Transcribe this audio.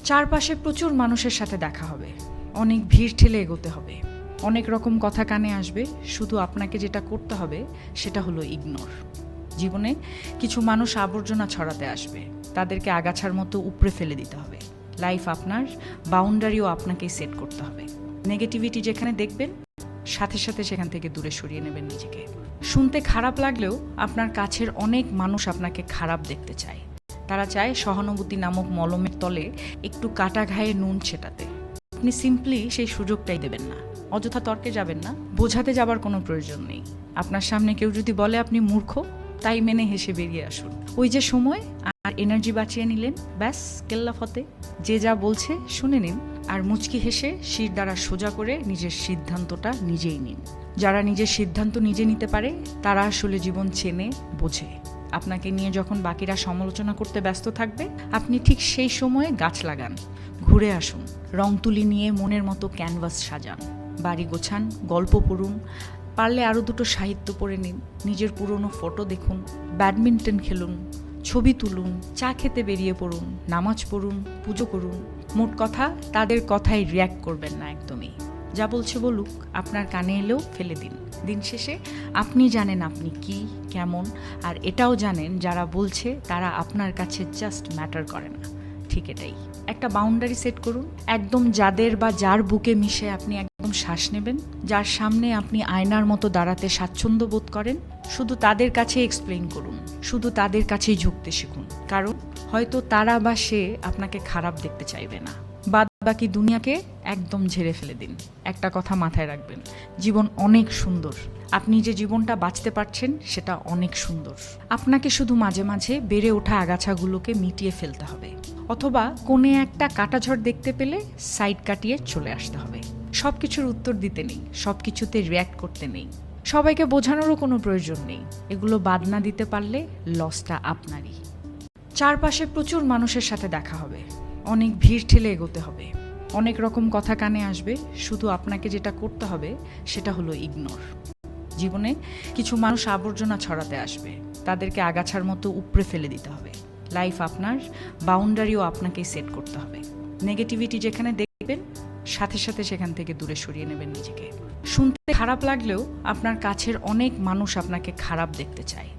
চারপাশে প্রচুর মানুষের সাথে দেখা হবে, অনেক ভিড় ঠেলে এগোতে হবে, অনেক রকম কথা কানে আসবে। শুধু আপনাকে যেটা করতে হবে সেটা হলো ইগনোর। জীবনে কিছু মানুষ আবর্জনা ছড়াতে আসবে, তাদেরকে আগাছার মতো উপড়ে ফেলে দিতে হবে। লাইফ আপনার, বাউন্ডারিও আপনাকেই সেট করতে হবে। নেগেটিভিটি যেখানে দেখবেন সাথে সাথে সেখান থেকে দূরে সরিয়ে নেবেন নিজেকে। শুনতে খারাপ লাগলেও আপনার কাছের অনেক মানুষ আপনাকে খারাপ দেখতে চায়। তারা চায় সহানুভূতি নামক মলমের তলে একটু কাটা ঘায়ে নুন ছেটাতে। আপনি সিম্পলি সেই সুযোগটাই দেবেন না। অযথা তর্কে যাবেন না, বোঝাতে যাবার কোনো প্রয়োজন নেই। আপনার সামনে কেউ যদি বলে আপনি মূর্খ, তাই মেনে হেসে বেরিয়ে আসুন। ওই যে সময় আর এনার্জি বাঁচিয়ে নিলেন, ব্যাস কেল্লা ফতে। যে যা বলছে শুনে নিন, আর মুচকি হেসে শির দ্বারা সোজা করে নিজের সিদ্ধান্তটা নিজেই নিন। যারা নিজের সিদ্ধান্ত নিজে নিতে পারে তারা আসলে জীবন চেনে, বোঝে। আপনাকে নিয়ে যখন বাকিরা সমালোচনা করতে ব্যস্ত থাকবে, আপনি ঠিক সেই সময়ে গাছ লাগান, ঘুরে আসুন, রং তুলি নিয়ে মনের মতো ক্যানভাস সাজান, বাড়ি গোছান, গল্প পড়ুন, পারলে আরও দুটো সাহিত্য পড়ে নিন, নিজের পুরনো ফটো দেখুন, ব্যাডমিন্টন খেলুন, ছবি তুলুন, চা খেতে বেরিয়ে পড়ুন, নামাজ পড়ুন, পুজো করুন। মোট কথা, তাদের কথায় রিয়্যাক্ট করবেন না একদমই। যা বলছে বলুক, আপনার কানে এলেও ফেলে দিন। দিন শেষে আপনি জানেন আপনি কি, কেমন, আর এটাও জানেন যারা বলছে তারা আপনার কাছে জাস্ট ম্যাটার করে না। ঠিক এটাই। একটা বাউন্ডারি সেট করুন, একদম যাদের বা যার বুকে মিশে আপনি একদম শ্বাস নেবেন, যার সামনে আপনি আয়নার মতো দাঁড়াতে স্বাচ্ছন্দ্য বোধ করেন, শুধু তাদের কাছে এক্সপ্লেইন করুন, শুধু তাদের কাছেই ঝুঁকতে শিখুন। কারণ হয়তো তারা বা সে আপনাকে খারাপ দেখতে চাইবে না। বাকি দুনিয়াকে একদম ঝেড়ে ফেলে দিন। একটা কথা মাথায় রাখবেন, জীবন অনেক সুন্দর। আপনি যে জীবনটা বাঁচতে পারছেন সেটা অনেক সুন্দর। আপনাকে শুধু মাঝে মাঝে বেড়ে ওঠা আগাছাগুলোকে মিটিয়ে ফেলতে হবে, অথবা কোণে একটা কাটাঝড় দেখতে পেলে সাইড কাটিয়ে চলে আসতে হবে। সব কিছুর উত্তর দিতে নেই, সব কিছুতে রিয়্যাক্ট করতে নেই, সবাইকে বোঝানোরও কোনো প্রয়োজন নেই। এগুলো বাদ না দিতে পারলে লসটা আপনারই। চারপাশে প্রচুর মানুষের সাথে দেখা হবে, অনেক ভিড় ঠেলে এগোতে হবে, অনেক রকম কথা কানে আসবে। শুধু আপনাকে যেটা করতে হবে সেটা হলো ইগনোর। জীবনে কিছু মানুষ আবর্জনা ছড়াতে আসবে, তাদেরকে আগাছার মতো উপড়ে ফেলে দিতে হবে। লাইফ আপনার, বাউন্ডারিও আপনাকেই সেট করতে হবে। নেগেটিভিটি যেখানে দেখবেন সাথে সাথে সেখান থেকে দূরে সরিয়ে নেবেন নিজেকে। শুনতে খারাপ লাগলেও আপনার কাছের অনেক মানুষ আপনাকে খারাপ দেখতে চায়।